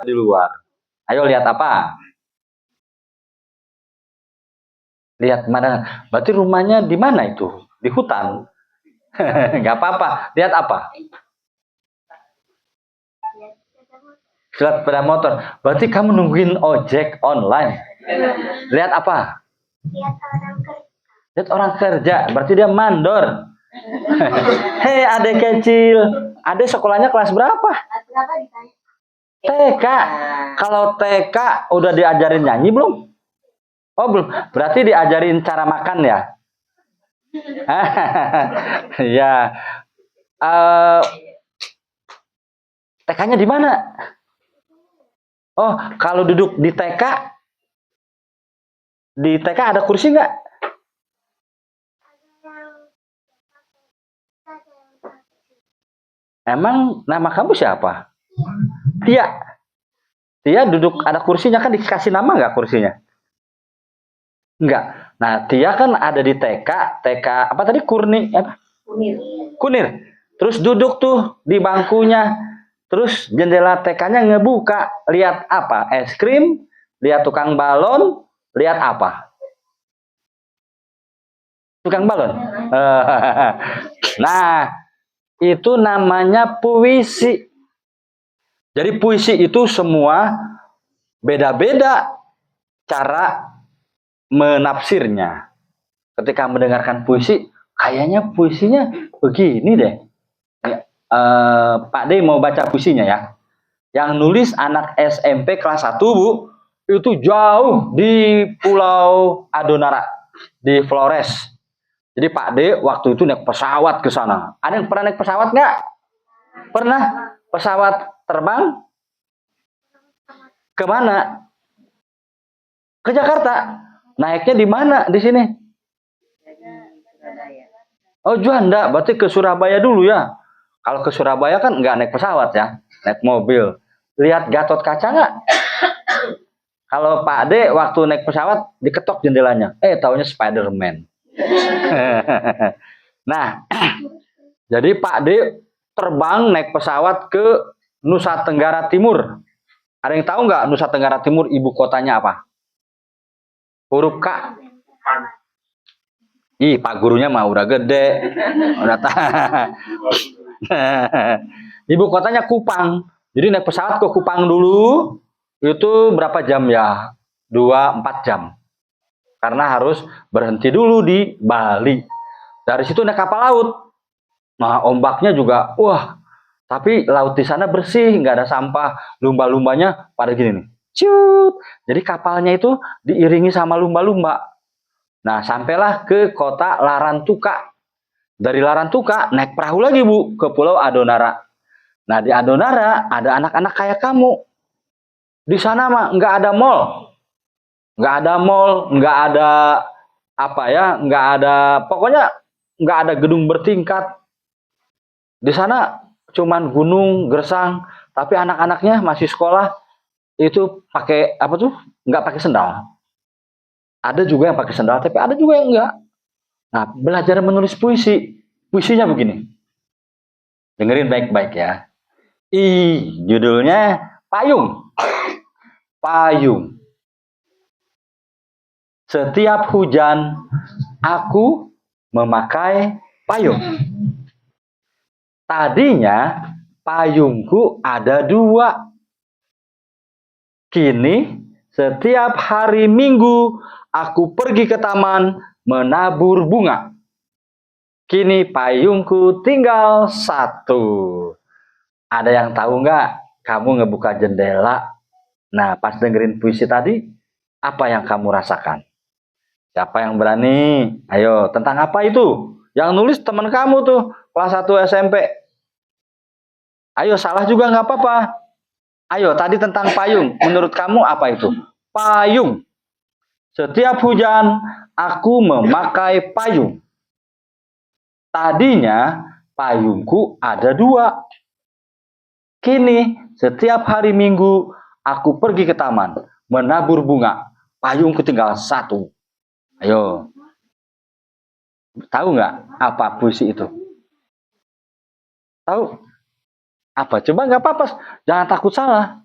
di luar. Ayo lihat apa? Lihat mana? Berarti rumahnya di mana itu? Di hutan. Nggak apa-apa. Lihat apa? Lihat sepeda motor. Berarti kamu nungguin ojek online. Lihat apa? Lihat orang kerja. Berarti dia mandor. Hei adek kecil. Adek sekolahnya kelas berapa? TK. Kalau TK udah diajarin nyanyi belum? Oh belum. Berarti diajarin cara makan ya? Ya. TK-nya di mana? Oh, kalau duduk di TK ada kursi nggak? Emang nama kamu siapa? Tia. Tia duduk ada kursinya kan dikasih nama nggak kursinya? Enggak. Nah, Tia kan ada di TK apa tadi Kurni apa? Kunir. Kunir. Terus duduk tuh di bangkunya. Terus jendela TK-nya ngebuka, lihat apa? Es krim, lihat tukang balon, lihat apa? Tukang balon. Nah, itu namanya puisi. Jadi puisi itu semua beda-beda cara menafsirnya. Ketika mendengarkan puisi, kayaknya puisinya begini deh. Pak D mau baca puisinya ya. Yang nulis anak SMP kelas 1, Bu. Itu jauh di Pulau Adonara, di Flores. Jadi Pak D waktu itu naik pesawat ke sana. Ada yang pernah naik pesawat nggak? Pernah? Pesawat terbang ke mana? Ke Jakarta. Naiknya di mana di sini? Oh Juanda, berarti ke Surabaya dulu ya. Kalau ke Surabaya kan nggak naik pesawat ya, naik mobil. Lihat Gatot Kaca nggak? Kalau Pak D waktu naik pesawat diketok jendelanya, taunya Spiderman. Nah, jadi Pak D terbang naik pesawat ke Nusa Tenggara Timur. Ada yang tahu nggak Nusa Tenggara Timur ibu kotanya apa? Huruf K. Ih, Pak gurunya mah udah gede. Udah ibu kotanya Kupang. Jadi naik pesawat ke Kupang dulu. Itu berapa jam ya? 2-4 jam. Karena harus berhenti dulu di Bali. Dari situ naik kapal laut. Nah, ombaknya juga, wah. Tapi laut di sana bersih, nggak ada sampah. Lumba-lumbanya pada gini nih. Cut. Jadi kapalnya itu diiringi sama lumba-lumba. Nah, sampailah ke kota Larantuka. Dari Larantuka naik perahu lagi, Bu, ke Pulau Adonara. Nah, di Adonara ada anak-anak kayak kamu. Di sana mah nggak ada mall. Nggak ada mall, nggak ada apa ya, nggak ada, pokoknya nggak ada gedung bertingkat. Di sana cuman gunung, gersang, tapi anak-anaknya masih sekolah itu pakai apa tuh? Nggak pakai sendal. Ada juga yang pakai sendal, tapi ada juga yang enggak. Nah, belajar menulis puisi. Puisinya begini. Dengerin baik-baik ya. Judulnya Payung. Payung. Setiap hujan, aku memakai payung. Tadinya, payungku ada 2. Kini, setiap hari Minggu, aku pergi ke taman menabur bunga. Kini payungku tinggal 1. Ada yang tahu nggak? Kamu ngebuka jendela. Nah, pas dengerin puisi tadi, apa yang kamu rasakan? Siapa yang berani? Ayo, tentang apa itu? Yang nulis teman kamu tuh, kelas 1 SMP. Ayo, salah juga nggak apa-apa. Ayo, tadi tentang payung. Menurut kamu apa itu? Payung. Setiap hujan, aku memakai payung. Tadinya, payungku ada 2. Kini, setiap hari Minggu, aku pergi ke taman, menabur bunga. Payungku tinggal 1. Ayo. Tahu nggak apa puisi itu? Tahu? Apa? Coba nggak apa-apa. Jangan takut salah.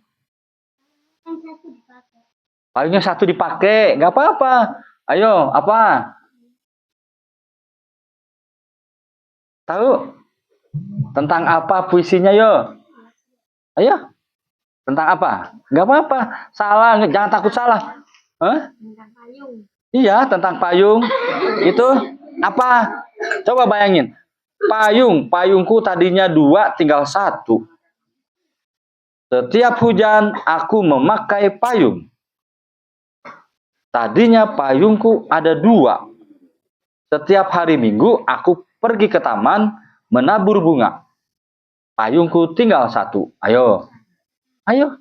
Payungnya satu dipakai, nggak apa-apa. Ayo, apa? Tahu? Tentang apa puisinya, yo? Ayo. Tentang apa? Nggak apa-apa. Salah, jangan takut salah. Hah? Tentang payung. Iya, tentang payung. Itu apa? Coba bayangin. Payungku tadinya 2, tinggal 1. Setiap hujan, aku memakai payung. Tadinya payungku ada 2. Setiap hari Minggu, aku pergi ke taman menabur bunga. Payungku tinggal 1. Ayo. Ayo.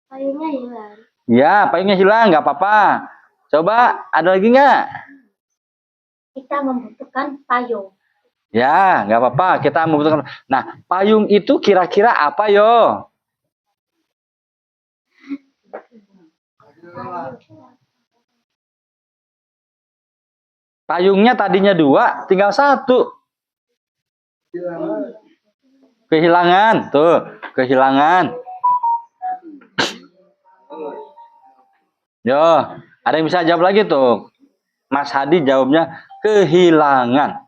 Payungnya hilang. Ya, payungnya hilang, nggak apa-apa. Coba, ada lagi nggak? Kita membutuhkan payung. Ya, nggak apa-apa. Kita membutuhkan. Nah, payung itu kira-kira apa, yo? Payungnya tadinya 2, tinggal 1. Kehilangan, tuh, kehilangan. Yo, ada yang bisa jawab lagi tuh. Mas Hadi jawabnya kehilangan.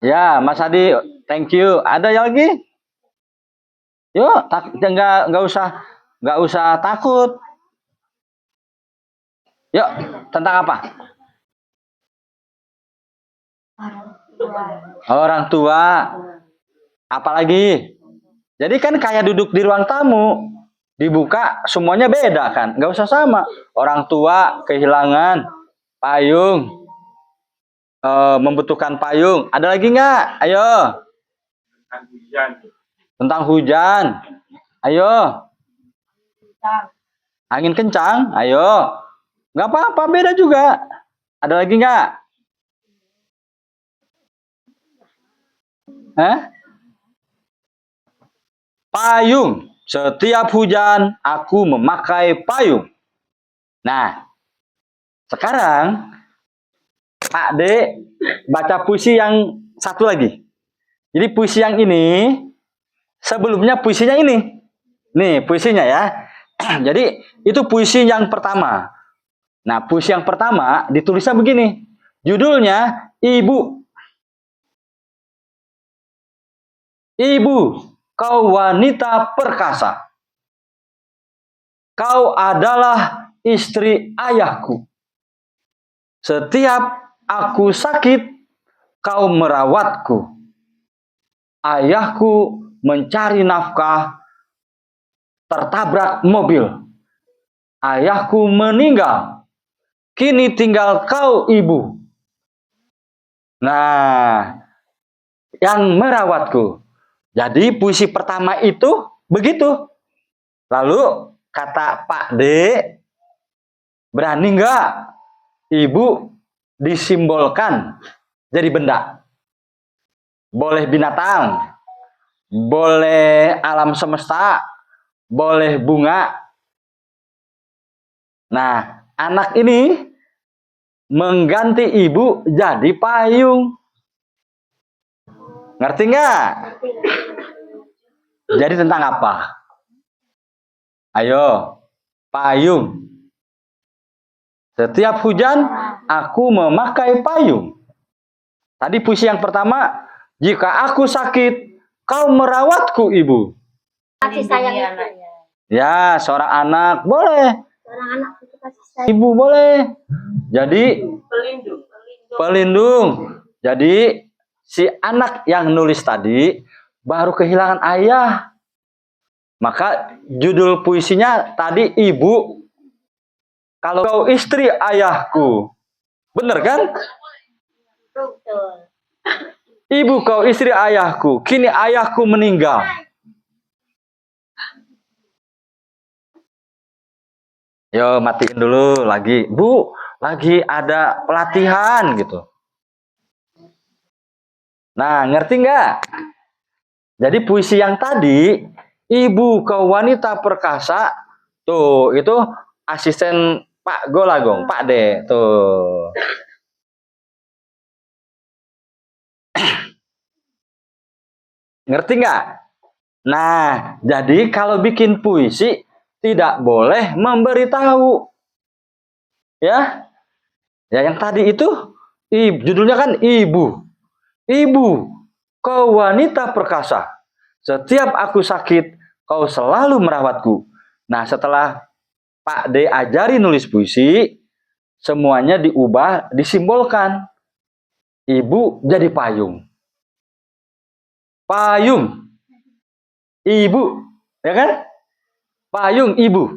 Ya, Mas Hadi, thank you. Ada yang lagi? Yuk, nggak usah takut. Yuk, tentang apa? Orang tua. Apalagi? Jadi kan kayak duduk di ruang tamu, dibuka semuanya beda kan? Nggak usah sama. Orang tua, kehilangan, payung, membutuhkan payung. Ada lagi nggak? Ayo. Tentang hujan. Ayo. Angin kencang. Ayo. Nggak apa-apa, beda juga. Ada lagi nggak? Payung. Setiap hujan, aku memakai payung. Nah, sekarang Pak D baca puisi yang satu lagi. Jadi puisi yang ini, sebelumnya puisinya ini. Nih, puisinya ya. Jadi, itu puisi yang pertama. Nah, puisi yang pertama ditulisnya begini. Judulnya Ibu. Ibu, kau wanita perkasa. Kau adalah istri ayahku. Setiap aku sakit, kau merawatku. Ayahku mencari nafkah, tertabrak mobil. Ayahku meninggal. Kini tinggal kau, ibu. Nah, yang merawatku. Jadi puisi pertama itu begitu. Lalu kata Pak D, berani nggak ibu disimbolkan jadi benda? Boleh binatang, boleh alam semesta, boleh bunga. Nah, anak ini mengganti ibu jadi payung. Ngerti nggak? Jadi tentang apa? Ayo, payung. Setiap hujan, aku memakai payung. Tadi puisi yang pertama, jika aku sakit, kau merawatku, ibu. Kasih sayang itu. Ya, seorang anak boleh. Seorang anak itu kasih sayang. Ibu boleh. Jadi pelindung. Jadi si anak yang nulis tadi baru kehilangan ayah. Maka judul puisinya tadi Ibu. Kalau kau istri ayahku. Bener kan? Betul. Ibu kau istri ayahku. Kini ayahku meninggal. Yo, matiin dulu lagi. Bu, lagi ada pelatihan gitu. Nah, ngerti nggak? Jadi puisi yang tadi, Ibu kau wanita perkasa, tuh itu asisten Pak Golagong, Pak D, tuh. Ngerti nggak? Nah, jadi kalau bikin puisi tidak boleh memberitahu. Ya. Ya yang tadi itu judulnya kan ibu. Ibu, kau wanita perkasa. Setiap aku sakit, kau selalu merawatku. Nah, setelah Pak D ajari nulis puisi, semuanya diubah, disimbolkan. Ibu jadi payung. Payung. Ibu, ya kan? Payung ibu.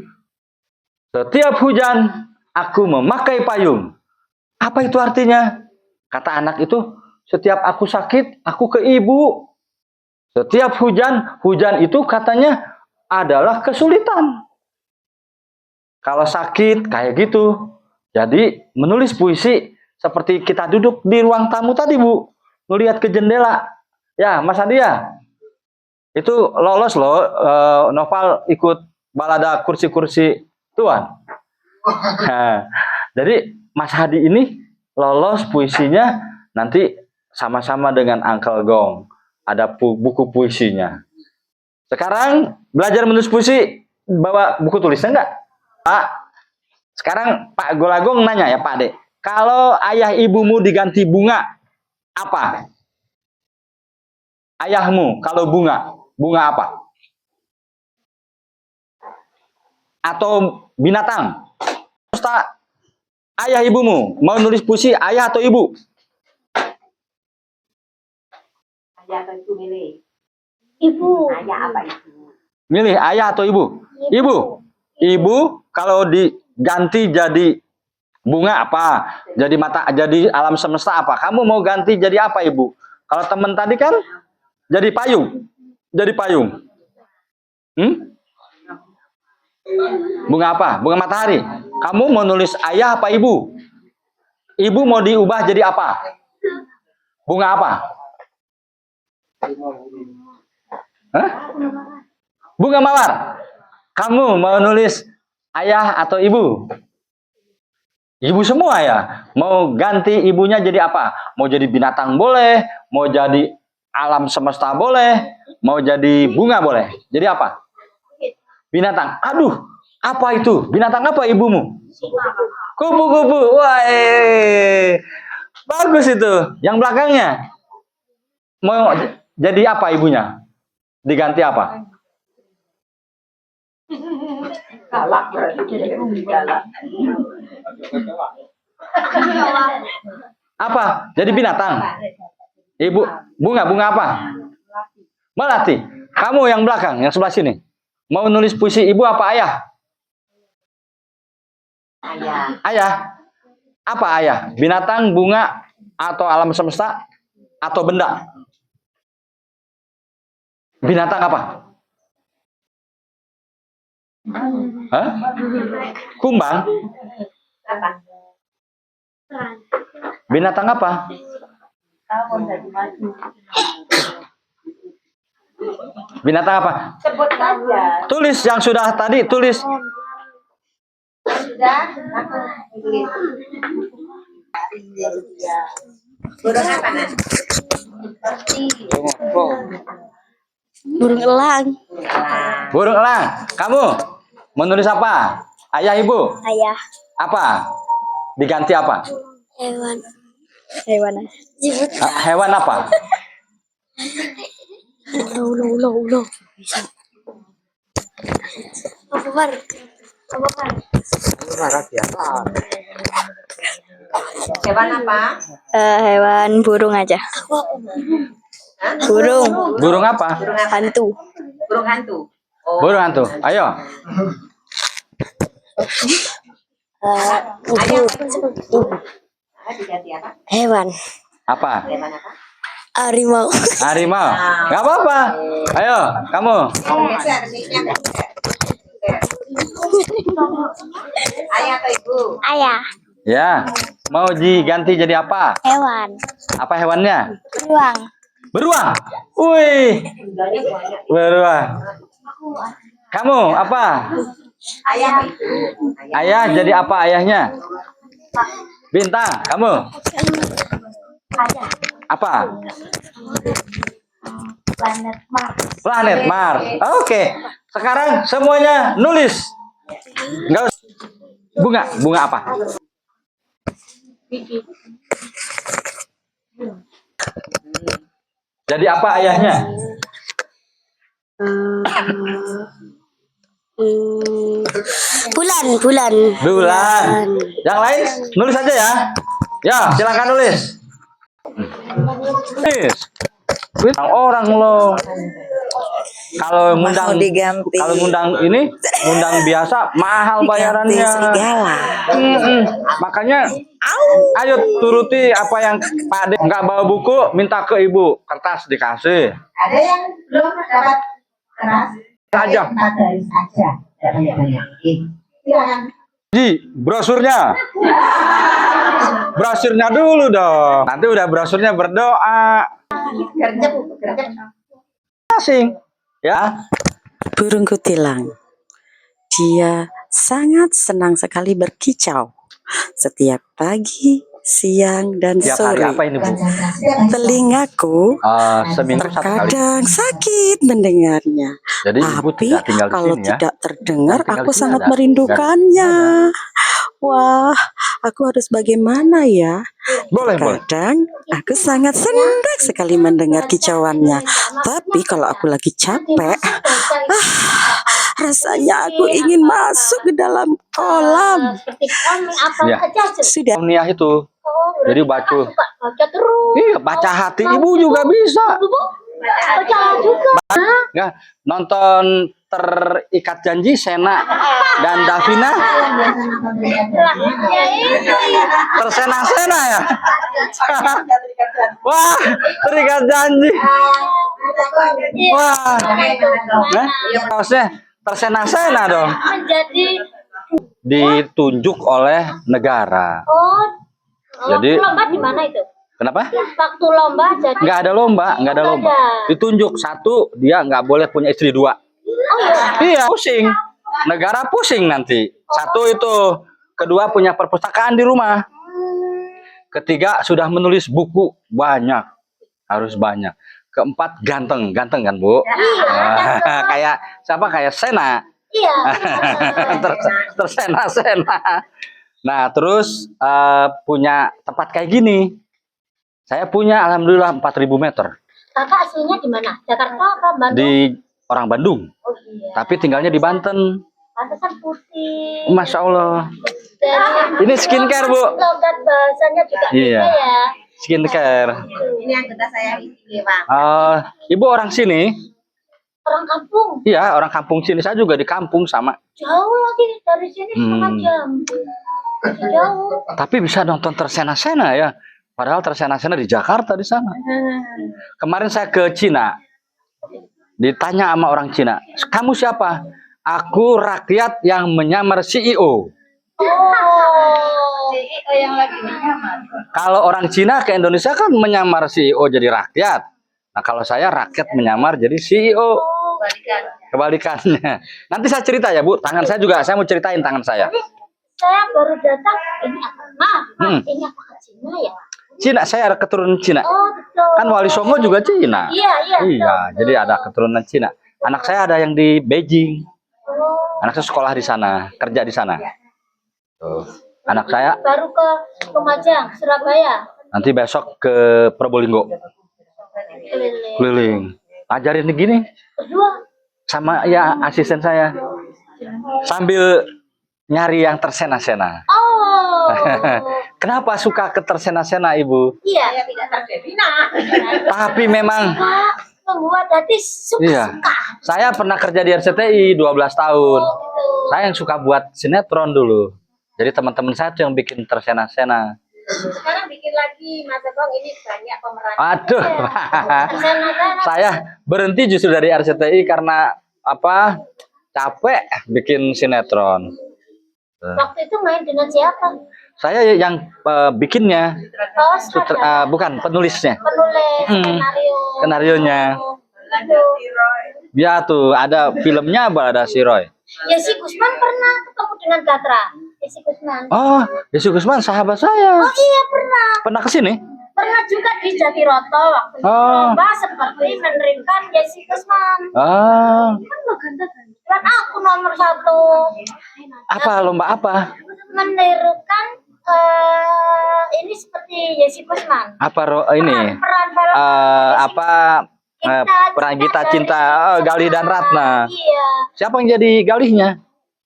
Setiap hujan, aku memakai payung. Apa itu artinya? Kata anak itu, setiap aku sakit, aku ke ibu. Setiap hujan, hujan itu katanya adalah kesulitan. Kalau sakit, kayak gitu. Jadi, menulis puisi seperti kita duduk di ruang tamu tadi, Bu. Melihat ke jendela. Ya, Mas Adia. Itu lolos loh, Noval ikut balada kursi-kursi Tuan. Nah, jadi Mas Hadi ini lolos puisinya nanti sama-sama dengan Uncle Gong. Ada buku puisinya. Sekarang belajar menulis puisi, bawa buku tulisnya enggak? Pak, sekarang Pak Golagong nanya ya Pak Dek. Kalau ayah ibumu diganti bunga, apa? Ayahmu kalau bunga, bunga apa? Atau binatang? Ustaz, ayah ibumu mau nulis puisi ayah atau ibu? Ayah atau ibu milih? Ibu. Ayah apa ibu? Milih ayah atau ibu? Ibu. Ibu kalau diganti jadi bunga apa? Jadi mata, jadi alam semesta apa? Kamu mau ganti jadi apa ibu? Kalau teman tadi kan jadi payung. Jadi payung. Bunga apa? Bunga matahari. Kamu mau nulis ayah apa ibu? Ibu mau diubah jadi apa? Bunga apa? Hah? Bunga mawar. Kamu mau nulis ayah atau ibu? Ibu semua ya. Mau ganti ibunya jadi apa? Mau jadi binatang boleh, mau jadi alam semesta boleh, mau jadi bunga boleh. Jadi apa? Binatang. Aduh, apa itu? Binatang apa ibumu? Kupu-kupu. Wah, bagus itu. Yang belakangnya. Mau jadi apa ibunya? Diganti apa? Galak berarti galak. Apa? Jadi binatang. Ibu, bunga apa? Melati. Kamu yang belakang, yang sebelah sini. Mau nulis puisi ibu apa ayah? Ayah. Ayah. Apa ayah? Binatang, bunga, atau alam semesta, atau benda? Binatang apa? Hah? Kumbang? Apa? Binatang apa? Kamu jadi maju. Binatang apa? Sebut saja. Tulis yang sudah tadi, tulis. Sudah? Aku tulis. Burung apa nak? Burung elang. Burung elang. Kamu menulis apa? Ayah ibu? Ayah. Apa? Diganti apa? Hewan. Hewan. Hewan apa? Ulo. Apa Bar? Hewan apa? Hewan burung aja. Burung. Burung apa? Hantu. Burung hantu. Oh. Burung hantu. Ayo. Diganti apa? Hewan. Apa? Hewan apa? Harimau. Harimau. Gak apa-apa. Ayo, kamu. Ayah atau ibu? Ayah. Ya. Mau diganti jadi apa? Hewan. Apa hewannya? Beruang. Beruang. Wih. Beruang. Kamu apa? Ayah atau ibu? Ayah jadi apa ayahnya? Bintang. Kamu? Ayah. Apa? Planet Mars. Planet Mars. Oke. Sekarang semuanya nulis. Enggak usah. Bunga apa? Jadi apa ayahnya? Bulan. Bulan. Yang lain nulis aja ya. Ya, silakan nulis. Nulis. Orang lo. Kalau ngundang diganti. Kalau ngundang ini, ngundang biasa mahal bayarannya. Serigala. Makanya ayo turuti apa yang Pak Ade nggak bawa buku, minta ke Ibu kertas dikasih. Ada yang belum dapat keras? Aja. Garis aja. Banyak-banyak. Silakan. Ji, brosurnya. Brosurnya dulu dong. Nanti udah brosurnya berdoa. Gercep, gercep. Asing. Ya. Burung kutilang. Dia sangat senang sekali berkicau. Setiap pagi, siang, dan Tiap hari sore. apa ini, Bu? Telingaku Seminggu satu kali. terkadang sakit mendengarnya. Jadi Ibu Tapi tidak tinggal di kalau sini ya. tidak terdengar, Tinggal aku di sini sangat ada. merindukannya. Wah, aku harus bagaimana ya? Boleh. Kadang aku sangat senang sekali mendengar kicauannya. Tapi kalau aku lagi capek, rasanya aku ingin masuk ke dalam kolam. Seperti kami apa Ya. aja. Sudah. Omniah itu. Jadi baca. Baca terus. Iya, baca hati Ibu juga bisa. Baca juga. Nggak, nonton Terikat Janji Sena dan Davina tersena-sena ya. Wah, Terikat Janji. Wah, nah, harusnya tersena-sena dong. Menjadi Ditunjuk oleh negara. Jadi- waktu lomba di mana itu? Kenapa? Waktu lomba jadi Nggak ada lomba. Ditunjuk satu, dia nggak boleh punya istri dua. Iya, pusing. Negara pusing nanti. Satu itu. Kedua punya perpustakaan di rumah. Ketiga sudah menulis buku banyak. Harus banyak. Keempat ganteng kan, Bu? Kayak siapa? Kayak Sena. iya. Tersena-sena. Nah, terus punya tempat kayak gini. Saya punya alhamdulillah 4.000 meter Kakak aslinya di mana? Jakarta apa Bandung? di orang Bandung. Oh iya. Tapi tinggalnya di Banten. Pantesan putih. Masya Allah. Dan Ini skincare, Bu. logat bahasanya juga Iya. beda ya. Skincare. Ini yang kita saya ini, Bang. Ibu orang sini? Orang kampung. Iya, orang kampung sini. Saya juga di kampung sama. Jauh lagi dari sini setengah jam. Masih jauh. Tapi bisa nonton tersena-sena ya. Padahal tersena-sena di Jakarta di sana. Kemarin saya ke Cina. Ditanya sama orang Cina, kamu siapa? Aku rakyat yang menyamar CEO. CEO yang lagi menyamar. Kalau orang Cina ke Indonesia kan menyamar CEO jadi rakyat. Nah, kalau saya rakyat menyamar jadi CEO. Kebalikannya. Nanti saya cerita ya, Bu. Tangan saya juga, saya mau ceritain tangan saya. Saya baru datang. Ini apa? Maaf, Hmm. ini apakah Cina ya? Cina, saya ada keturunan Cina. Oh betul. Kan Wali Songo juga Cina. Iya. Iya, betul. jadi ada keturunan Cina. Anak saya ada yang di Beijing. Oh, Anak saya sekolah di sana, kerja di sana. Tuh. Anak saya baru ke Lumajang, Surabaya. nanti besok ke Probolinggo Keliling. keliling. Ajarin gini Berdua. sama ya asisten saya. Sambil nyari yang tersena-sena. Oh. Kenapa suka ke tersena-sena, Ibu? Iya. Saya tidak terdefinah. Tapi memang Membuat hati suka. iya. Saya pernah kerja di RCTI 12 tahun. Gitu. Saya yang suka buat sinetron dulu. Jadi teman-teman saya tuh yang bikin tersena-sena. Sekarang bikin lagi Mas Bang, ini banyak pemeran. Aduh. Tersena-sena. Saya berhenti justru dari RCTI karena apa? Capek bikin sinetron. Waktu itu main dengan siapa? Saya yang bikinnya, Oh, sutradara. bukan penulisnya. Penulis skenario. Skenarionya. Ya tuh ada filmnya, ada si Roy. Yesi Gusman pernah ketemu dengan Gatra. Yesi Gusman. Oh, Yesus Gusman sahabat saya. Oh iya pernah. Pernah ke sini? Pernah juga di Jatiroto waktu itu Oh. lomba seperti menerimkan Jesse Kusman. Ah, Kan aku nomor 1 apa lomba apa? menirukan ini seperti Jesse Kusman. Apa ini? Peran film Apa peran Gita Cinta, Galih dan Ratna. Iya. Siapa yang jadi Galihnya?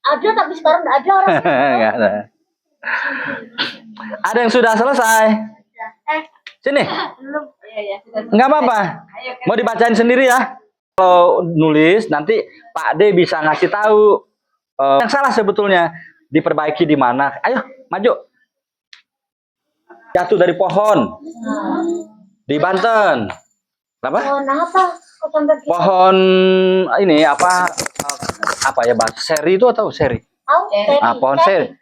Ada tapi sekarang nggak ada orang. Nggak ada. Ada yang sudah selesai. Sini. Nggak apa-apa. Mau dibacain sendiri ya. Kalau nulis nanti Pak D bisa ngasih tahu yang salah sebetulnya, diperbaiki di mana. Ayo, maju. Jatuh dari pohon di Banten. Apa? Oh, nah apa? Kok sampai gitu? Pohon ini apa ya, Bang? Seri itu atau seri? Tahu? Pohon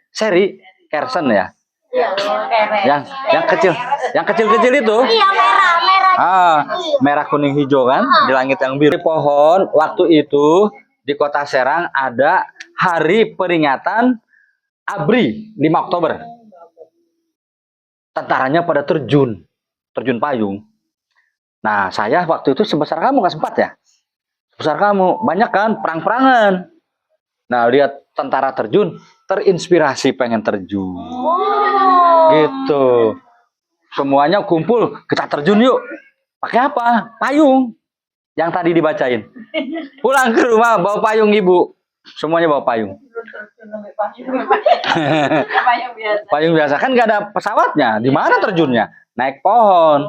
seri Kersen ya. Iya. Yang kecil, yang kecil-kecil itu. Iya, merah. Merah kuning hijau kan, di langit yang biru. Di pohon waktu itu di Kota Serang ada hari peringatan ABRI 5 Oktober. Tentaranya pada terjun payung. Nah, saya waktu itu sebesar kamu nggak sempat ya? Sebesar kamu, banyak kan perang-perangan. Nah, lihat tentara terjun, terinspirasi pengen terjun. Gitu. Semuanya kumpul, kita terjun yuk. Pakai apa? Payung. Yang tadi dibacain. Pulang ke rumah bawa payung ibu. Semuanya bawa payung. Payung biasa kan nggak ada pesawatnya. Di mana terjunnya? Naik pohon.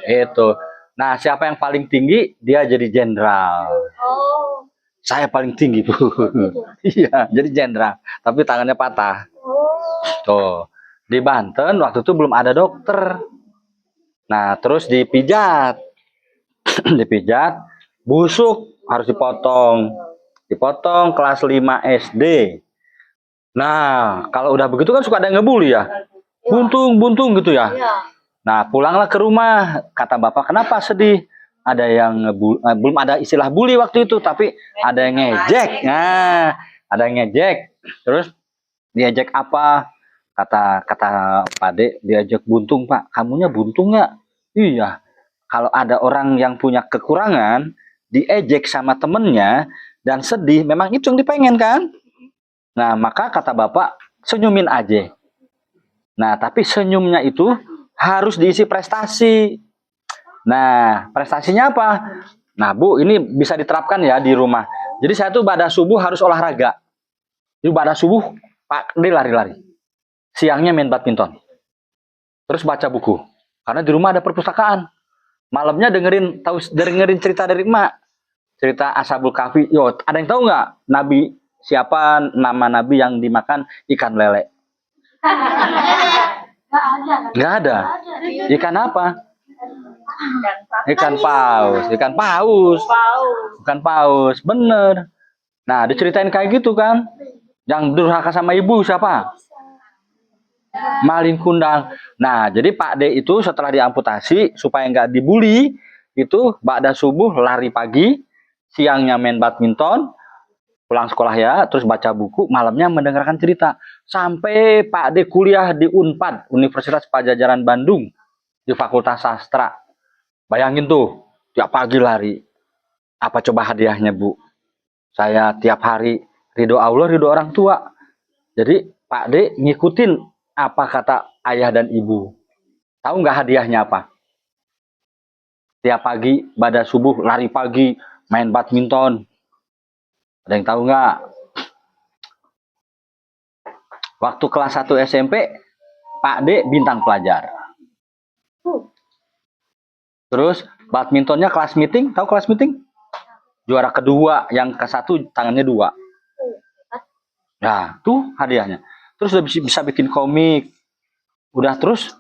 Itu. Nah, siapa yang paling tinggi dia jadi jenderal. Oh. Saya paling tinggi bu. Iya, jadi jenderal. Tapi tangannya patah. Tuh. Di Banten waktu itu belum ada dokter. Nah, terus dipijat. Dipijat, busuk, harus dipotong. Dipotong kelas 5 SD. Nah, kalau udah begitu kan suka ada yang ngebully ya. Buntung gitu ya. Nah, pulanglah ke rumah. Kata bapak, kenapa sedih? Ada yang belum ada istilah bully waktu itu, tapi ada yang ngejek. Nah, ada yang ngejek. Terus diajak apa? Kata Pak D, diajak buntung, Pak. Kamunya buntung nggak? Iya. Kalau ada orang yang punya kekurangan, diejek sama temennya dan sedih, memang itu yang dipengen kan? Nah, maka kata bapak, senyumin aja. Nah, tapi senyumnya itu harus diisi prestasi. Nah, prestasinya apa? Nah, Bu, ini bisa diterapkan ya di rumah. Jadi saya tuh pada subuh harus olahraga. Jadi pada subuh, Pak D lari-lari. Siangnya main badminton. Terus baca buku. Karena di rumah ada perpustakaan. Malamnya dengerin cerita dari emak. Cerita Ashabul Kahfi. Yo, ada yang tahu nggak? Nabi siapa nama nabi yang dimakan ikan lele? Nggak ada. Ikan apa? Ikan paus. Bukan paus, bener. Nah, diceritain kayak gitu kan. Yang durhaka sama ibu siapa? Malin Kundang. Nah, jadi Pak D itu setelah diamputasi supaya nggak dibully, itu ba'da subuh lari pagi, siangnya main badminton, pulang sekolah ya, terus baca buku, malamnya mendengarkan cerita. Sampai Pak D kuliah di UNPAD, Universitas Padjadjaran Bandung, di Fakultas Sastra. Bayangin tuh, tiap pagi lari. Apa coba hadiahnya, Bu? Saya tiap hari ridho Allah, ridho orang tua. Jadi Pak D ngikutin apa kata ayah dan ibu. Tahu nggak hadiahnya apa? Tiap pagi pada subuh lari pagi, main badminton. Ada yang tahu nggak? Waktu kelas 1 SMP, Pak D bintang pelajar. Terus badmintonnya kelas meeting, tahu kelas meeting? Juara kedua, yang ke 1 tangannya 2. Nah, tuh hadiahnya. Terus udah bisa bikin komik. Udah terus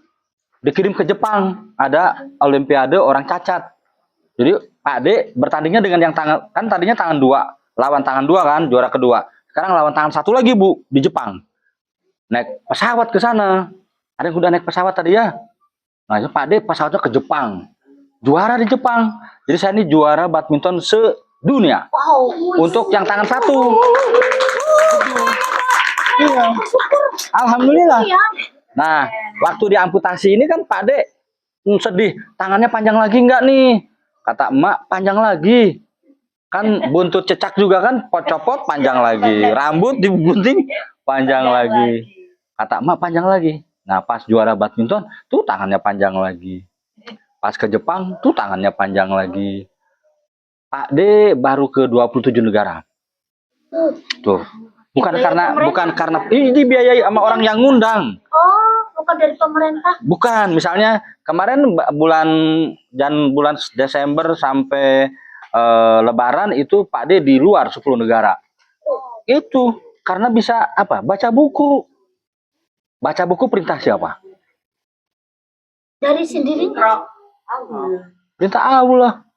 dikirim ke Jepang. Ada olimpiade orang cacat. Jadi Pak D bertandingnya dengan yang tangan, kan tadinya tangan 2. Lawan tangan 2 kan, juara kedua. Sekarang lawan tangan 1 lagi, Bu, di Jepang. Naik pesawat ke sana. Ada yang udah naik pesawat tadi ya? Nah, itu Pak D pesawatnya ke Jepang. Juara di Jepang. Jadi saya ini juara badminton sedunia. Untuk yang tangan 1. Iya. Alhamdulillah. Nah, waktu diamputasi ini kan Pak D sedih, tangannya panjang lagi nggak nih? Kata emak, panjang lagi. Kan buntut cecak juga kan, copot panjang lagi. Rambut digunting panjang lagi. Kata emak, panjang lagi. Nah, pas juara badminton, tuh tangannya panjang lagi. Pas ke Jepang, tuh tangannya panjang lagi. Pak D baru ke 27 negara. Tuh. Bukan karena ini dibiayai sama orang yang ngundang. Oh, bukan dari pemerintah. Bukan, misalnya kemarin bulan Desember sampai Lebaran itu Pak D di luar 10 negara. Itu karena bisa apa? Baca buku. Baca buku perintah siapa? Dari sendirinya. Perintah Allah.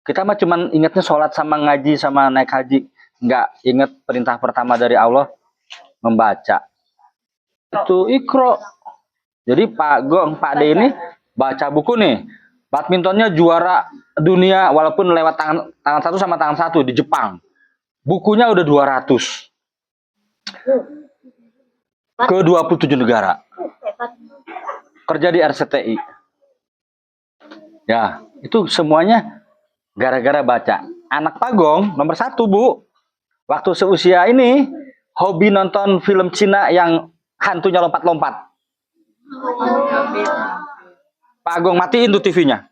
Kita mah cuman ingatnya sholat sama ngaji sama naik haji. Nggak ingat perintah pertama dari Allah membaca. Itu Iqra. Jadi Pak D ini baca buku nih. Badmintonnya juara dunia walaupun lewat tangan satu sama tangan satu di Jepang. Bukunya udah 200. Ke 27 negara. Kerja di RCTI. Ya, itu semuanya gara-gara baca. Anak Pagong nomor 1, Bu. Waktu seusia ini hobi nonton film Cina yang hantunya lompat-lompat. Pak Agong matiin tuh TV-nya.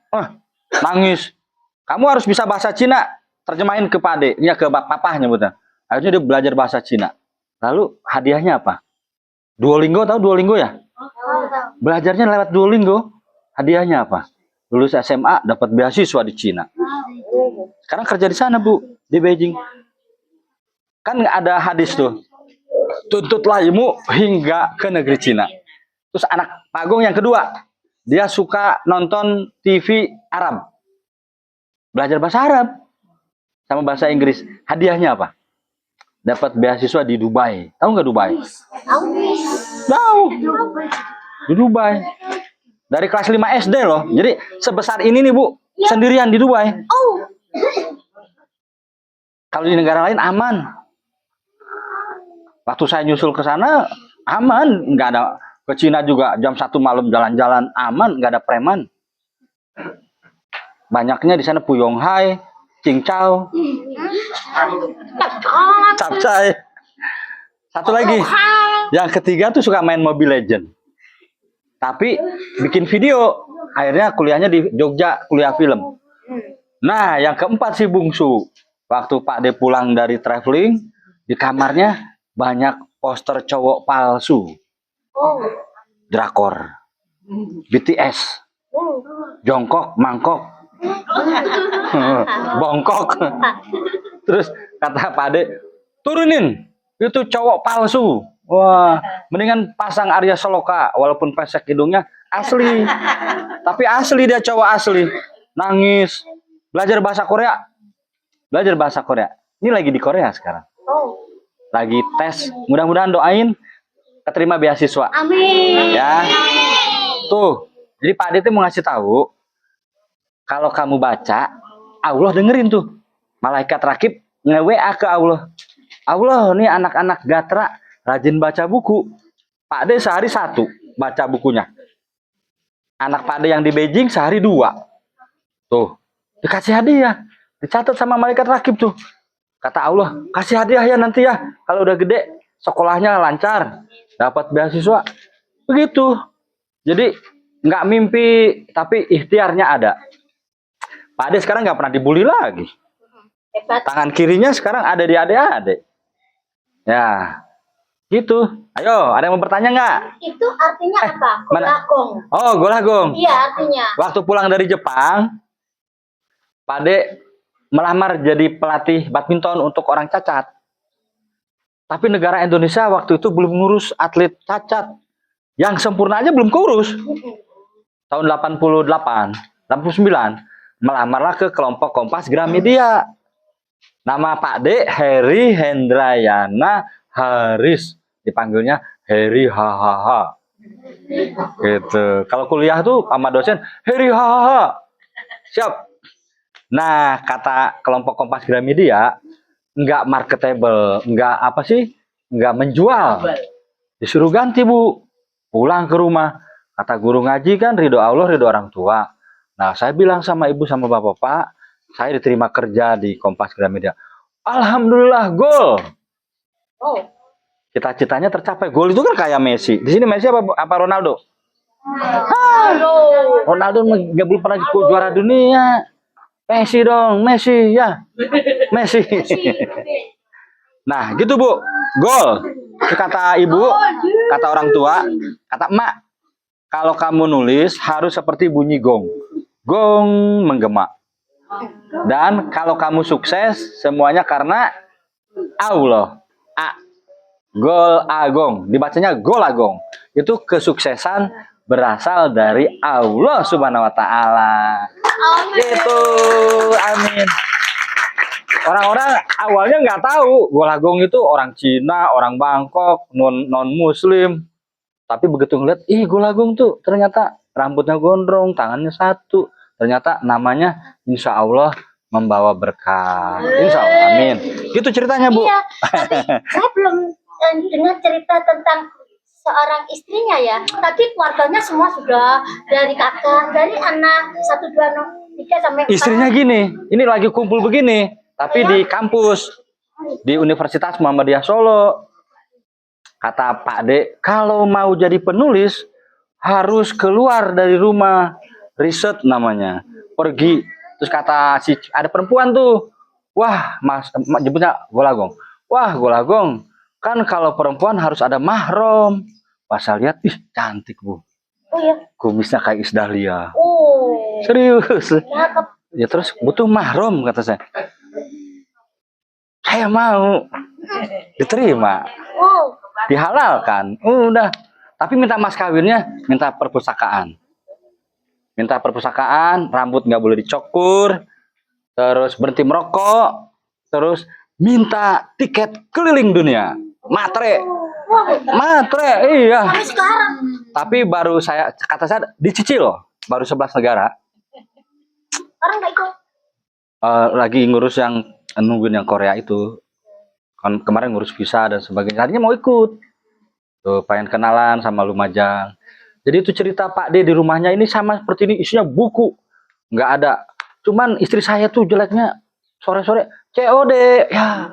Nangis. Kamu harus bisa bahasa Cina. Terjemahin ke Pak Ade. Ya, ke papah nyebutnya. Akhirnya dia belajar bahasa Cina. Lalu hadiahnya apa? Duolingo, tahu Duolingo ya? Belajarnya lewat Duolingo. Hadiahnya apa? Lulus SMA dapat beasiswa di Cina. Sekarang kerja di sana, Bu. Di Beijing. Kan ada hadis tuh. Tuntutlah ilmu hingga ke negeri Cina. Terus anak Pak Agong yang kedua, dia suka nonton TV Arab. Belajar bahasa Arab sama bahasa Inggris. Hadiahnya apa? Dapat beasiswa di Dubai. Tahu nggak Dubai? Tahu. Di Dubai. Dari kelas 5 SD loh. Jadi sebesar ini nih, Bu, sendirian di Dubai. Kalau di negara lain aman. Waktu saya nyusul ke sana aman, nggak ada. Ke Cina juga jam 1 malam jalan-jalan aman, nggak ada preman. Banyaknya di sana Puyonghai, Qingzhou, Capcay. Satu lagi, yang ketiga tuh suka main Mobile Legend. Tapi bikin video, akhirnya kuliahnya di Jogja, kuliah film. Nah, yang keempat si bungsu. Waktu Pak D pulang dari traveling, di kamarnya banyak poster cowok palsu. Drakor, BTS, jongkok, mangkok, bongkok. Terus kata Pak D, turunin, itu cowok palsu. Wah, mendingan pasang Arya Saloka, walaupun pesek hidungnya asli. Tapi asli, dia cowok asli. Nangis, belajar bahasa Korea. Belajar bahasa Korea. Ini lagi di Korea sekarang. Lagi tes, mudah-mudahan doain keterima beasiswa. Amin. Ya. Tuh. Jadi Pak D itu mau ngasih tahu, kalau kamu baca, Allah dengerin tuh. Malaikat rakib nge-WA ke Allah. Allah, nih anak-anak Gatra rajin baca buku. Pak D sehari 1 baca bukunya. Anak Pak D yang di Beijing sehari 2. Tuh. Dikasih hadiah. Dicatat sama malaikat rakib tuh. Kata Allah, kasih hadiah ya nanti ya. Kalau udah gede, sekolahnya lancar, dapat beasiswa. Begitu. Jadi nggak mimpi, tapi ikhtiarnya ada. Pak Ade sekarang nggak pernah dibully lagi. Hebat. Tangan kirinya sekarang ada di adik-adik. Ya, gitu. Ayo, ada yang mau bertanya nggak? Itu artinya apa? mana? Golagong. Oh, golagong. Iya, artinya. Waktu pulang dari Jepang, Pak Ade melamar jadi pelatih badminton untuk orang cacat. Tapi negara Indonesia waktu itu belum ngurus atlet cacat. Yang sempurna aja belum keurus. Tahun 88, 89, melamarlah ke kelompok Kompas Gramedia. Nama Pak D, Heri Hendrayana Haris. Dipanggilnya Heri hahaha. Gitu. Kalau kuliah tuh sama dosen, Heri hahaha. Siap. Nah, kata kelompok Kompas Gramedia, nggak marketable, nggak apa sih, nggak menjual. Disuruh ganti, Bu. Pulang ke rumah, Kata guru ngaji kan ridho Allah, ridho orang tua. Nah, saya bilang sama ibu sama bapak, Pak, saya diterima kerja di Kompas Gramedia. Alhamdulillah, gol. Oh. Cita-citanya tercapai. Gol itu kan kayak Messi. Di sini Messi apa Ronaldo? Halo. Ronaldo nggak belum pernah juara dunia. Messi dong, Messi ya. Messi. Nah, gitu Bu. Gol. Itu kata ibu, kata orang tua, kata emak. Kalau kamu nulis harus seperti bunyi gong. Gong menggema. Dan kalau kamu sukses semuanya karena Allah. A. Gol Agong. Dibacanya Gol Agong. Itu kesuksesan berasal dari Allah Subhanahu wa taala. Gitu. Amin. Orang-orang awalnya nggak tahu Golagong itu orang Cina, orang Bangkok, non Muslim. Tapi begitu ngeliat, ih Golagong tuh ternyata rambutnya gondrong, tangannya satu. Ternyata namanya Insya Allah membawa berkah. Insya Allah, amin. Gitu ceritanya Bu. Iya, tapi saya belum dengar cerita tentang seorang istrinya ya. Tadi keluarganya semua sudah dari kakak, dari anak 1, 2, 3 sampai 4. Istrinya gini, ini lagi kumpul begini. Tapi di kampus, di Universitas Muhammadiyah Solo. Kata Pak D, kalau mau jadi penulis, harus keluar dari rumah. Riset namanya. Pergi. Terus kata si ada perempuan tuh. Wah, Mas, nyebutnya Golagong. Wah, Golagong. Kan kalau perempuan harus ada mahram. Pas saya lihat, ih cantik Bu. Oh iya. Kumisnya kayak Isdahlia. Oh. Serius. Cakep. Ya terus butuh mahram kata saya. Saya mau. Diterima. Wow. Dihalalkan. Udah. Tapi minta mas kawinnya, minta perpustakaan. Minta perpustakaan, rambut nggak boleh dicukur, terus berhenti merokok, terus minta tiket keliling dunia. Matre. Matre, iya. Sampai sekarang. Tapi baru kata saya dicicil, baru 11 negara. Orang nggak ikut. Lagi ngurus yang nungguin yang Korea itu. Kan kemarin ngurus visa dan sebagainya. Tadinya mau ikut. Tuh, pengen kenalan sama Lumajang. Jadi itu cerita Pak D di rumahnya ini sama seperti ini, isinya buku. Nggak ada. Cuman istri saya tuh jeleknya sore-sore COD. Ya.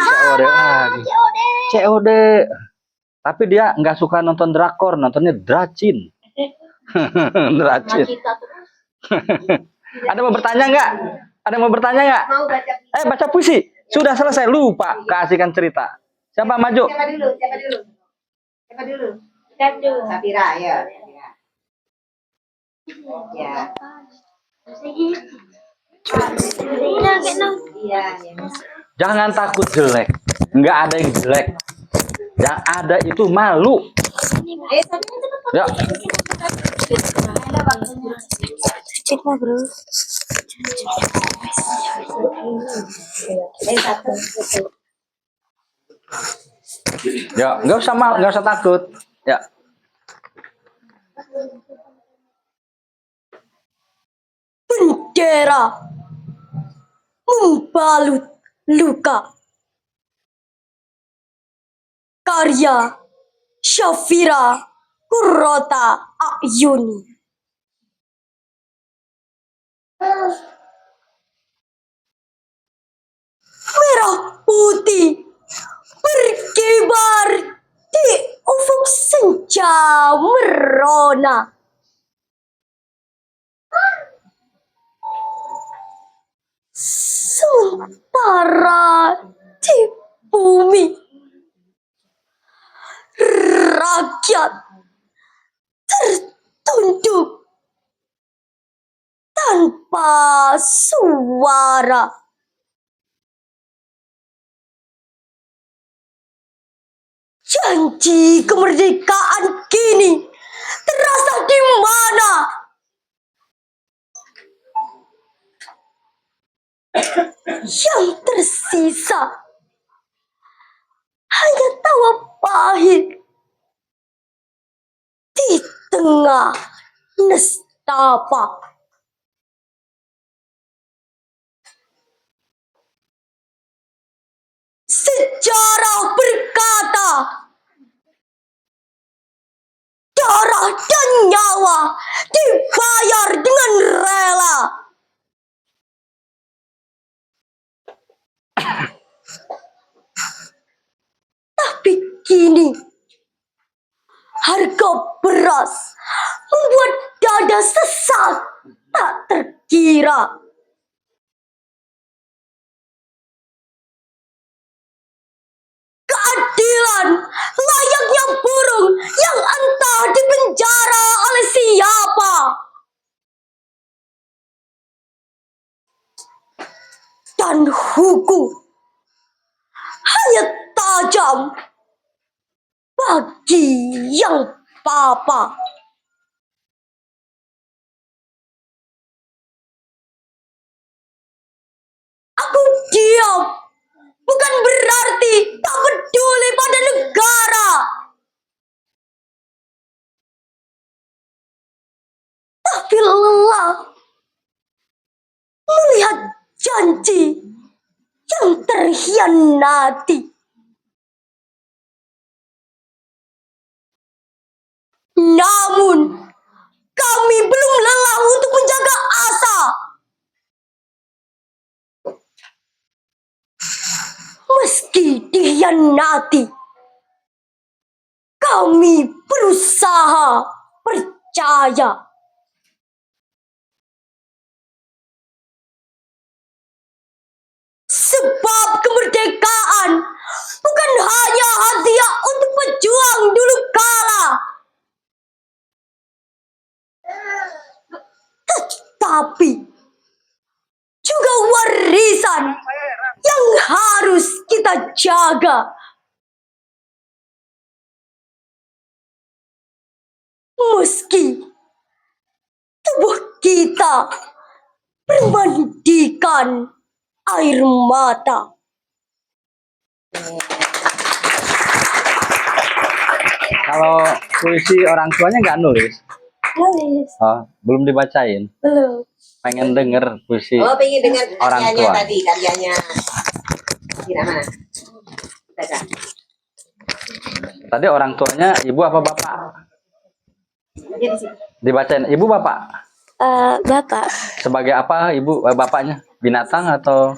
COD lagi. COD. Tapi dia nggak suka nonton drakor, nontonnya Dracin. Dracin. Kita terus. Ada mau bertanya nggak? Ada mau bertanya nggak? Mau baca Baca puisi. Sudah selesai, lupa kasihkan cerita. Siapa maju? siapa dulu? Siapa dulu? Siapa dulu? Satu. Safira, ya. Ya. Iya, ya. Jangan takut jelek. Nggak ada yang jelek. Yang ada itu malu. Ya. Ya, nggak usah nggak usah takut. Ya. Bendera membalut luka. Karya Syafira Kurrota Ayuni. Merah putih berkibar di ufuk senja merona. Sementara di bumi rakyat tertunduk tanpa suara. Janji kemerdekaan kini terasa di mana? Yang tersisa hanya tawa pahit di tengah nestapa. Sejarah berkata, darah dibayar dengan rela. Tapi kini harga beras membuat dada sesak tak terkira. Keadilan layaknya burung yang entah dipenjara oleh siapa. Dan hukum hanya tajam bagi yang papa. Aku diam bukan berarti tak peduli pada negara. Tapi lelah melihat janji yang terhianati. Namun kami belum lelah untuk menjaga asa. Meski dikhianati, kami berusaha percaya. Sebab kemerdekaan bukan hanya hadiah untuk pejuang dulu kala, tetapi juga warisan yang harus kita jaga. Meski tubuh kita bermandikan air mata. Kalau puisi orang tuanya nggak nulis? Nulis. Oh, belum dibacain. Belum. Pengen denger puisi Oh, pengen dengar orang karyanya tua. tadi, karyanya. Kira mana? Baca. Tadi orang tuanya ibu apa bapak? Dia di situ. Dibacain ibu bapak. Bapak, Sebagai apa ibu bapaknya? Binatang atau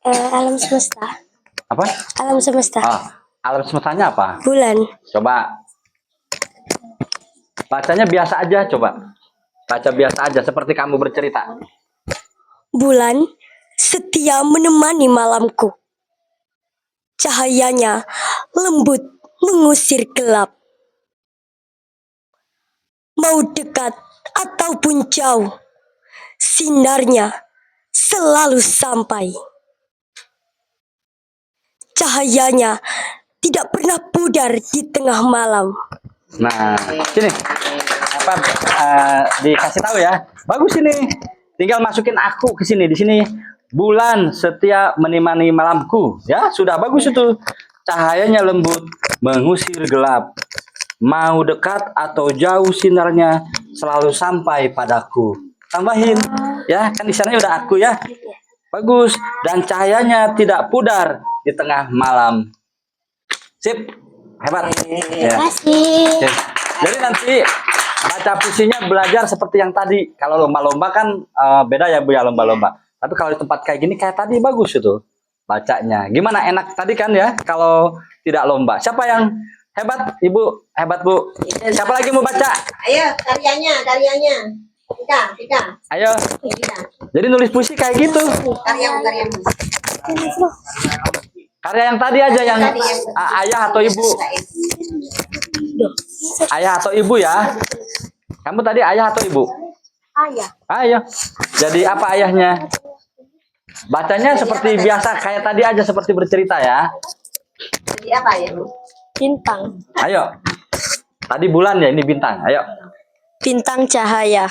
alam semesta. apa? Alam semesta. Oh, alam semestanya apa? Bulan. Coba bacanya biasa aja, coba baca biasa aja seperti kamu bercerita. Bulan setia menemani malamku. Cahayanya lembut mengusir gelap. Mau dekat ataupun jauh, sinarnya selalu sampai. Cahayanya tidak pernah pudar di tengah malam. Nah, sini apa dikasih tahu ya. Bagus ini. Tinggal masukin aku ke sini. Di sini bulan setia menemani malamku. Ya, sudah bagus itu. Cahayanya lembut mengusir gelap. Mau dekat atau jauh sinarnya selalu sampai padaku. Tambahin ya, kan di sana udah aku ya. Bagus, dan cahayanya tidak pudar di tengah malam. Sip, hebat. Ya. Kasih. Oke. Jadi nanti baca puisinya belajar seperti yang tadi. Kalau lomba-lomba kan beda ya Bu ya, lomba-lomba. Tapi kalau di tempat kayak gini kayak tadi bagus itu bacanya. Gimana, enak tadi kan ya kalau tidak lomba. Siapa yang hebat? Ibu hebat Bu. Siapa lagi mau baca? Ayo, karyanya. Tika. Ayo. Tika. Jadi nulis puisi kayak gitu. Karyamu. Karya yang tadi aja yang ayah atau ibu. Ayah atau ibu ya. Kamu tadi ayah atau ibu? Ayah. Ayo. Jadi apa ayahnya? Bacanya seperti biasa kayak tadi aja, seperti bercerita ya. Jadi apa ya, Bu? Bintang. Ayo. Tadi bulan ya, ini bintang. Ayo. Bintang cahaya.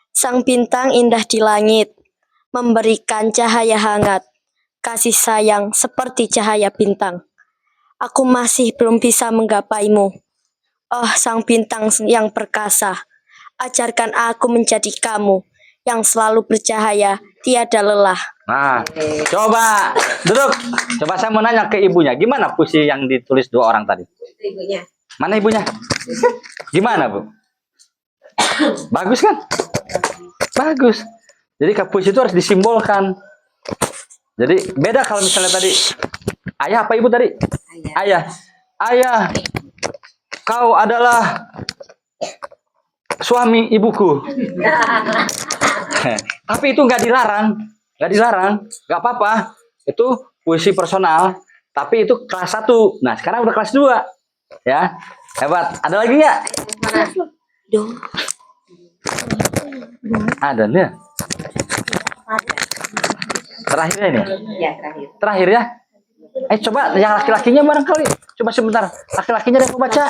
Sang bintang indah di langit, memberikan cahaya hangat, kasih sayang seperti cahaya bintang. Aku masih belum bisa menggapaimu. Oh, sang bintang yang perkasa, ajarkan aku menjadi kamu yang selalu bercahaya, tiada lelah. Nah, coba duduk. Coba saya mau nanya ke ibunya, gimana puisi yang ditulis dua orang tadi? Itu ibunya. Mana ibunya? Gimana Bu? Bagus kan? Bagus. Jadi puisi itu harus disimbolkan. Jadi beda kalau misalnya tadi ayah apa ibu tadi? Ayah. Ayah, kau adalah suami ibuku. Tapi itu nggak dilarang, nggak apa-apa. Itu puisi personal, tapi itu kelas 1. Nah, sekarang udah kelas 2. Ya, hebat. Ada lagi nggak? Ada nih. Terakhir ini. Ya, terakhir. Terakhir ya. Coba yang laki-lakinya barangkali. Coba sebentar. Laki-lakinya ada yang mau baca.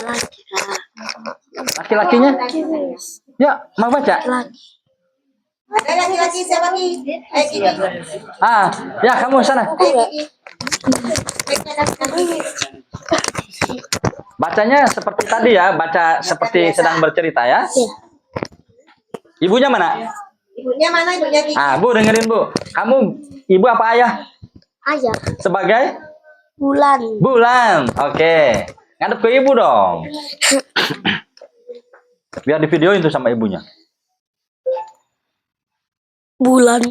Laki-lakinya. Ya, mau baca. Ada laki-laki siapa nih? Gigi. Ya kamu sana. Gigi. Bacanya seperti tadi ya. Baca seperti sedang bercerita ya. Ibunya mana? Ibunya mana? Ibunya Gigi. Bu dengerin Bu. Kamu ibu apa ayah? Ayah. Sebagai? Bulan. Bulan. Oke. Ngadep ke ibu dong. Biar di videoin tuh sama ibunya. Bulan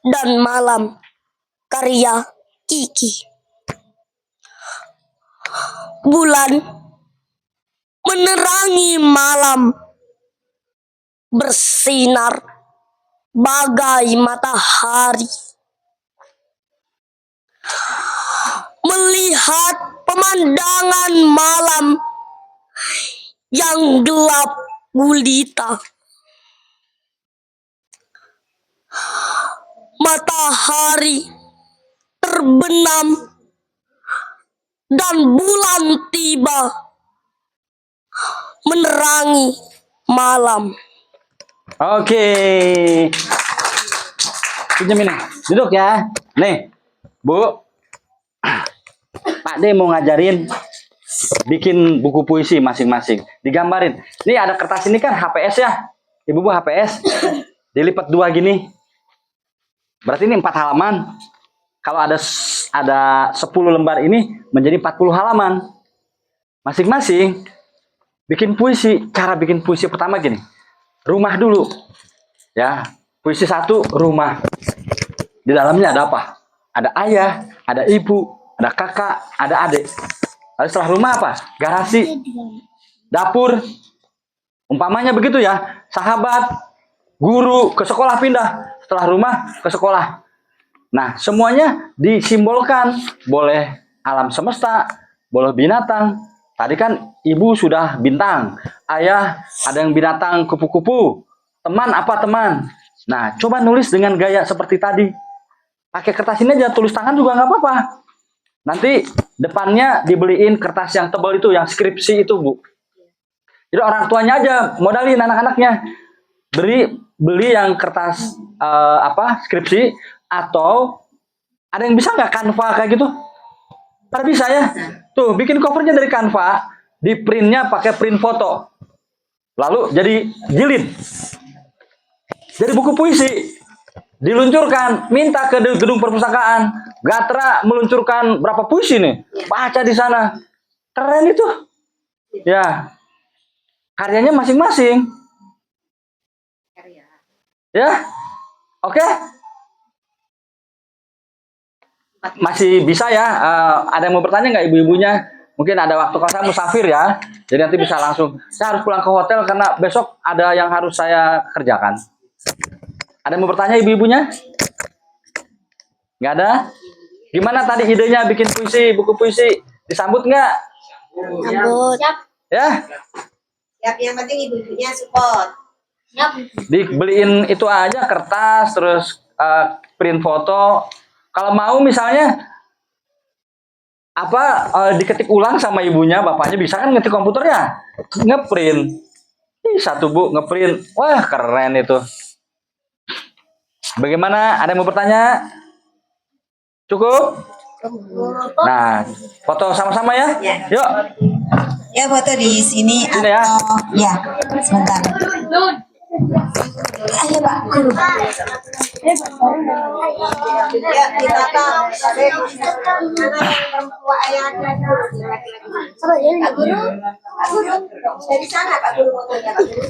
dan malam, karya Kiki. Bulan menerangi malam, bersinar bagai matahari. Melihat pemandangan malam yang gelap gulita. Matahari terbenam dan bulan tiba menerangi malam. Oke. Pinjam ini. Duduk ya. Nih, Bu. Pak D mau ngajarin bikin buku puisi masing-masing. Digambarin. Ini ada kertas ini kan HPS ya. Ibu HPS. Dilipat 2 gini. Berarti ini 4 halaman. Kalau ada 10 lembar ini menjadi 40 halaman. Masing-masing bikin puisi. Cara bikin puisi pertama gini. Rumah dulu. Ya, puisi 1 rumah. Di dalamnya ada apa? Ada ayah, ada ibu, ada kakak, ada adik. Lalu setelah rumah apa? Garasi, dapur. Umpamanya begitu ya. Sahabat, guru, ke sekolah pindah. Setelah rumah, ke sekolah. Nah, semuanya disimbolkan. Boleh alam semesta, boleh binatang. Tadi kan ibu sudah bintang. Ayah ada yang binatang kupu-kupu. Teman apa teman? Nah, coba nulis dengan gaya seperti tadi. Pakai kertas ini aja, tulis tangan juga nggak apa-apa. Nanti depannya dibeliin kertas yang tebal itu, yang skripsi itu, Bu. Jadi orang tuanya aja modalin anak-anaknya. Beli yang kertas skripsi, atau ada yang bisa nggak Canva kayak gitu? Ada bisa ya. Tuh, bikin covernya dari Canva, di printnya pakai print foto. Lalu jadi jilid. Jadi buku puisi. Diluncurkan, minta ke gedung perpustakaan. Gatra meluncurkan berapa puisi nih? Baca di sana. Keren itu. Ya. Karyanya masing-masing. Ya. Oke. Masih bisa ya. Ada yang mau bertanya nggak ibu-ibunya? Mungkin ada waktu kalau saya musafir ya. Jadi nanti bisa langsung. Saya harus pulang ke hotel karena besok ada yang harus saya kerjakan. Ada yang mau bertanya ibu-ibunya? Nggak ada? Gimana tadi idenya bikin puisi, buku puisi? Disambut nggak? Sambut. Ya? Siap, yang penting ibu-ibunya support. Dibeliin itu aja, kertas, terus print foto. Kalau mau misalnya diketik ulang sama ibunya, bapaknya bisa kan ngetik komputernya, ngeprint. Satu Bu ngeprint. Wah, keren itu. Bagaimana? Ada yang mau bertanya? Cukup? Nah, foto sama-sama ya? Yuk. Ya, foto di sini Sini ya. ya, sebentar. Ayo Pak, guru. Ya, ditata. Perempuan ayah. Pak Guru. Dari sana Pak Guru fotonya Pak Guru.